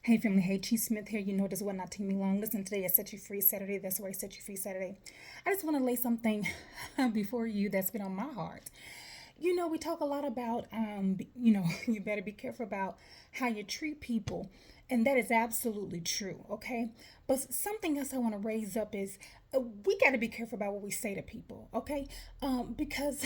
Hey family, hey, Chi Smith here. You know this will not take me long. Listen, today is Set You Free Saturday. That's why I Set You Free Saturday. I just want to lay something before you that's been on my heart. We talk a lot about, you better be careful about how you treat people. And that is absolutely true, okay? But something else I want to raise up is we got to be careful about what we say to people, okay? Because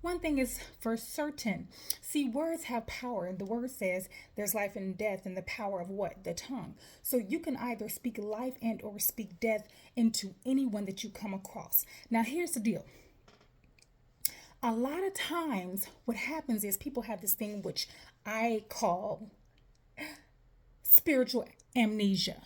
one thing is for certain. See, words have power, and the word says there's life and death in the power of what? The tongue. So you can either speak life and or speak death into anyone that you come across. Now, here's the deal. A lot of times what happens is people have this thing which I call spiritual amnesia.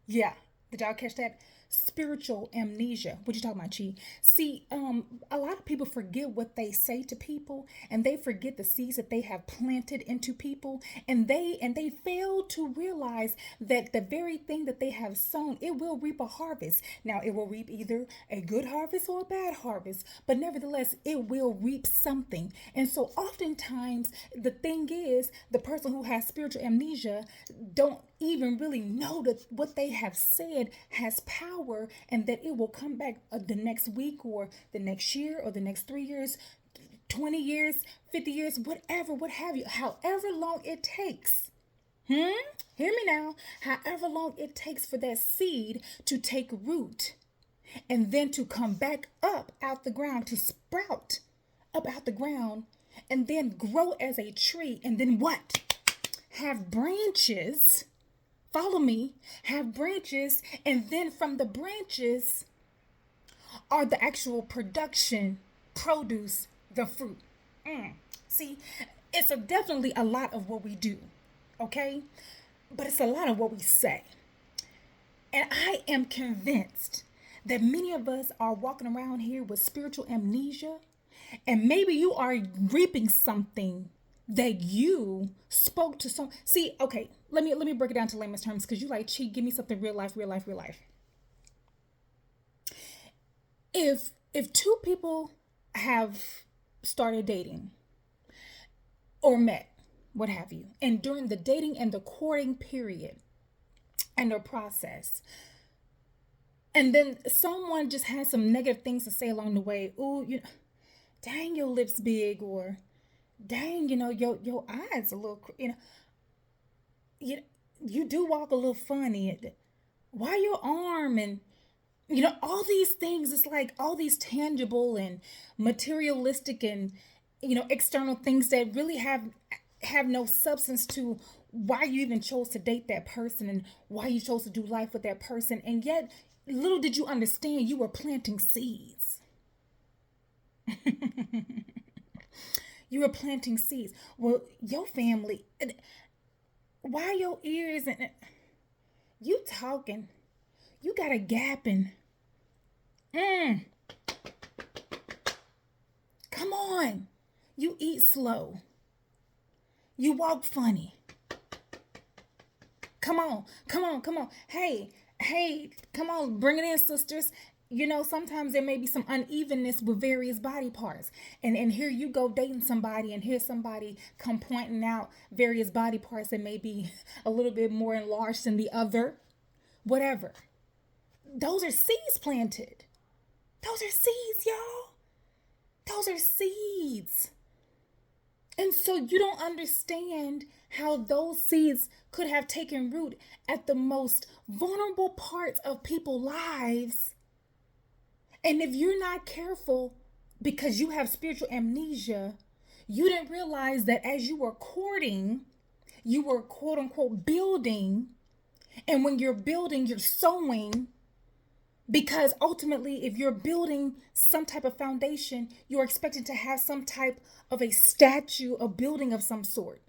Yeah, did y'all catch that? Spiritual amnesia. What you talking about, Chi? See, a lot of people forget what they say to people, and they forget the seeds that they have planted into people, and they fail to realize that the very thing that they have sown, it will reap a harvest. Now, it will reap either a good harvest or a bad harvest, but nevertheless, it will reap something. And so, oftentimes, the thing is, the person who has spiritual amnesia don't even really know that what they have said has power and that it will come back the next week or the next year or the next 3 years, 20 years, 50 years, whatever, what have you, however long it takes. Hear me now. However long it takes for that seed to take root and then to come back up out the ground, to sprout up out the ground and then grow as a tree and then what? Have branches. Follow me, have branches, and then from the branches are the actual produce, the fruit. See, it's definitely a lot of what we do, okay? But it's a lot of what we say. And I am convinced that many of us are walking around here with spiritual amnesia, and maybe you are reaping something that you spoke to some. See, okay, let me break it down to layman's terms, because you like, Chi, give me something real life, real life, real life. If two people have started dating or met, what have you, and during the dating and the courting period and the process, and then someone just has some negative things to say along the way, ooh, dang, your lips big, or dang, your eyes a little, you do walk a little funny. Why your arm? And all these things. It's like all these tangible and materialistic and external things that really have no substance to why you even chose to date that person and why you chose to do life with that person. And yet, little did you understand, you were planting seeds. You were planting seeds. Well, your family, why your ears and you talking? You got a gap in. Come on. You eat slow. You walk funny. Come on. Hey, come on. Bring it in, sisters. Sometimes there may be some unevenness with various body parts. And here you go dating somebody, and here's somebody come pointing out various body parts that may be a little bit more enlarged than the other. Whatever. Those are seeds planted. Those are seeds, y'all. Those are seeds. And so you don't understand how those seeds could have taken root at the most vulnerable parts of people's lives. And if you're not careful, because you have spiritual amnesia, you didn't realize that as you were courting, you were quote unquote building. And when you're building, you're sowing. Because ultimately, if you're building some type of foundation, you're expected to have some type of a statue, a building of some sort.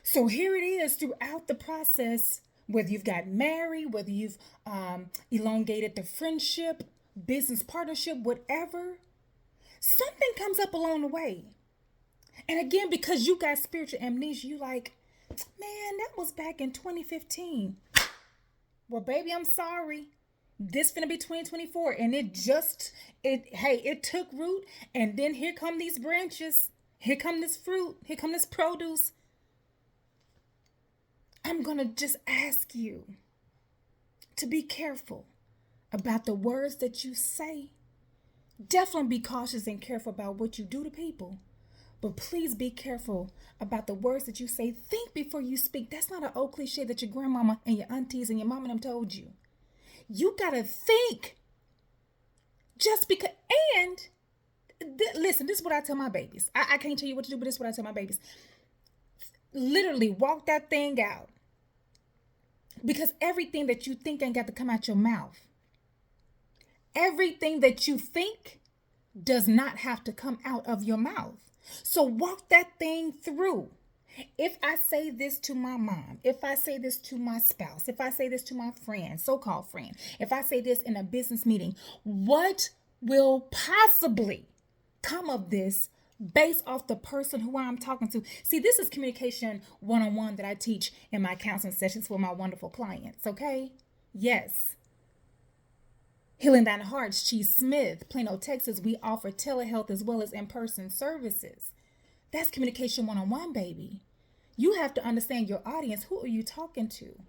So here it is throughout the process, whether you've got married, whether you've elongated the friendship, business partnership, whatever, something comes up along the way. And again, because you got spiritual amnesia, you like, man, that was back in 2015. Well, baby, I'm sorry. This finna be 2024, and it took root, and then here come these branches, here come this fruit, here come this produce. I'm going to just ask you to be careful about the words that you say. Definitely be cautious and careful about what you do to people. But please be careful about the words that you say. Think before you speak. That's not an old cliche that your grandmama and your aunties and your mama and them told you. You got to think. Just because. And listen, this is what I tell my babies. I can't tell you what to do, but this is what I tell my babies. Literally walk that thing out. Because everything that you think ain't got to come out your mouth. Everything that you think does not have to come out of your mouth. So walk that thing through. If I say this to my mom, if I say this to my spouse, if I say this to my friend, so-called friend, if I say this in a business meeting, what will possibly come of this based off the person who I'm talking to? See, this is communication 101 that I teach in my counseling sessions for my wonderful clients, okay? Yes. Healing Thine Hearts, Cheese Smith, Plano, Texas, we offer telehealth as well as in-person services. That's communication 101, baby. You have to understand your audience. Who are you talking to?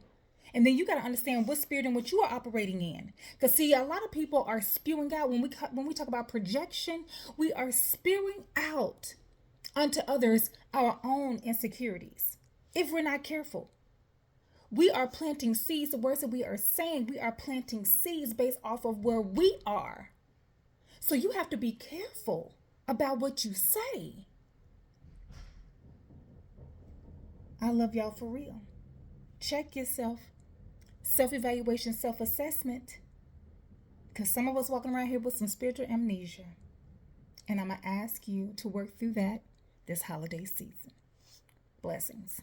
And then you got to understand what spirit and what you are operating in. Because see, a lot of people are spewing out. When we talk about projection, we are spewing out unto others our own insecurities. If we're not careful, we are planting seeds. The words that we are saying, we are planting seeds based off of where we are. So you have to be careful about what you say. I love y'all for real. Check yourself. Self-evaluation, self-assessment. Because some of us walking around here with some spiritual amnesia. And I'm going to ask you to work through that this holiday season. Blessings.